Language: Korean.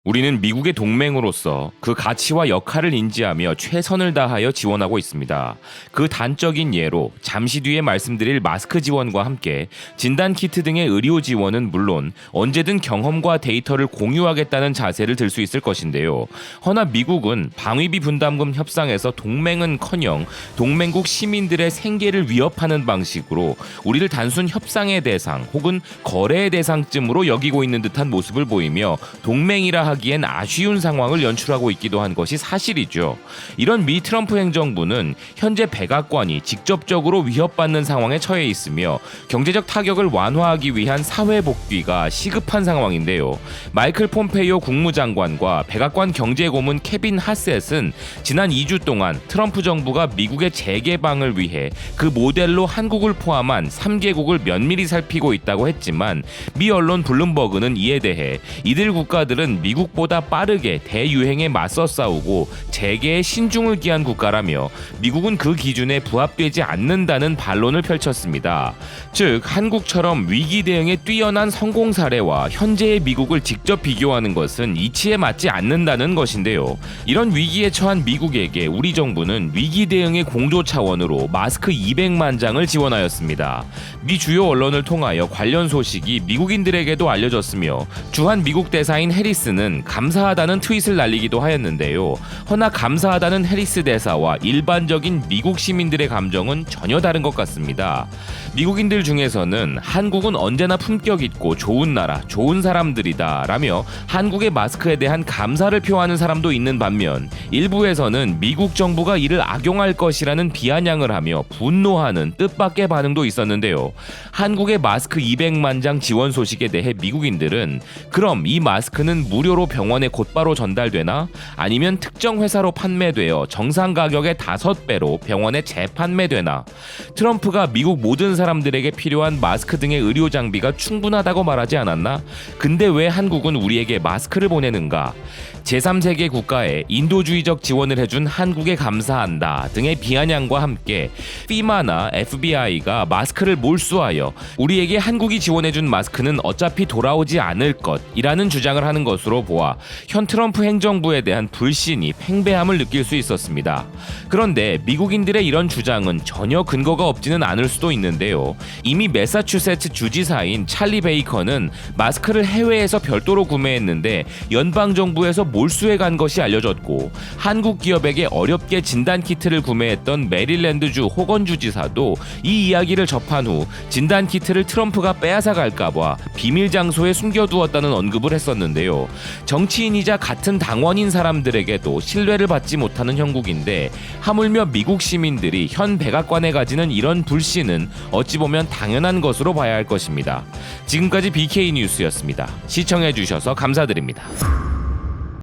우리는 미국의 동맹으로서 그 가치와 역할을 인지하며 최선을 다하여 지원하고 있습니다. 그 단적인 예로 잠시 뒤에 말씀드릴 마스크 지원과 함께 진단키트 등의 의료 지원은 물론 언제든 경험과 데이터를 공유하겠다는 자세를 들 수 있을 것인데요. 허나 미국은 방위비 분담금 협상에서 동맹은커녕 동맹국 시민들의 생계를 위협하는 방식으로 우리를 단순 협상의 대상 혹은 거래의 대상쯤으로 여기고 있는 듯한 모습을 보이며 동맹이라 하기엔 아쉬운 상황을 연출하고 있기도 한 것이 사실이죠. 이런 미 트럼프 행정부는 현재 백악관이 직접적으로 위협받는 상황에 처해 있으며 경제적 타격을 완화하기 위한 사회 복귀가 시급한 상황인데요. 마이클 폼페이오 국무장관과 백악관 경제고문 케빈 하셋은 지난 2주 동안 트럼프 정부가 미국의 재개방을 위해 그 모델로 한국을 포함한 3개국을 면밀히 살피고 있다고 했지만 미 언론 블룸버그는 이에 대해 이들 국가들은 미국보다 빠르게 대유행에 맞서 싸우고 재개에 신중을 기한 국가라며 미국은 그 기준에 부합되지 않는다는 반론을 펼쳤습니다. 즉 한국처럼 위기 대응에 뛰어난 성공 사례와 현재의 미국을 직접 비교하는 것은 이치에 맞지 않는다는 것인데요. 이런 위기에 처한 미국에게 우리 정부는 위기 대응의 공조 차원으로 마스크 200만 장을 지원하였습니다. 미 주요 언론을 통하여 관련 소식이 미국인들에게도 알려졌으며 주한 미국 대사인 해리스는 감사하다는 트윗을 날리기도 하였는데요. 허나 감사하다는 해리스 대사와 일반적인 미국 시민들의 감정은 전혀 다른 것 같습니다. 미국인들 중에서는 한국은 언제나 품격 있고 좋은 나라, 좋은 사람들이다 라며 한국의 마스크에 대한 감사를 표하는 사람도 있는 반면 일부에서는 미국 정부가 이를 악용할 것이라는 비아냥을 하며 분노하는 뜻밖의 반응도 있었는데요. 한국의 마스크 200만 장 지원 소식에 대해 미국인들은 그럼 이 마스크는 무료로 병원에 곧바로 전달되나? 아니면 특정 회사로 판매되어 정상 가격의 5배로 병원에 재판매되나? 트럼프가 미국 모든 사람들에게 필요한 마스크 등의 의료 장비가 충분하다고 말하지 않았나? 근데 왜 한국은 우리에게 마스크를 보내는가? 제3세계 국가에 인도주의적 지원을 해준 한국에 감사한다 등의 비아냥과 함께 FEMA나 FBI가 마스크를 몰수하여 우리에게 한국이 지원해준 마스크는 어차피 돌아오지 않을 것이라는 주장을 하는 것으로 보아 현 트럼프 행정부에 대한 불신이 팽배함을 느낄 수 있었습니다. 그런데 미국인들의 이런 주장은 전혀 근거가 없지는 않을 수도 있는데요. 이미 매사추세츠 주지사인 찰리 베이커는 마스크를 해외에서 별도로 구매했는데 연방정부에서 몰수해 간 것이 알려졌고 한국 기업에게 어렵게 진단키트를 구매했던 메릴랜드주 호건 주지사도 이 이야기를 접한 후 진단키트를 트럼프가 빼앗아 갈까봐 비밀 장소에 숨겨두었다는 언급을 했었는데요. 정치인이자 같은 당원인 사람들에게도 신뢰를 받지 못하는 형국인데 하물며 미국 시민들이 현 백악관에 가지는 이런 불신은 어찌 보면 당연한 것으로 봐야 할 것입니다. 지금까지 BK 뉴스였습니다. 시청해주셔서 감사드립니다.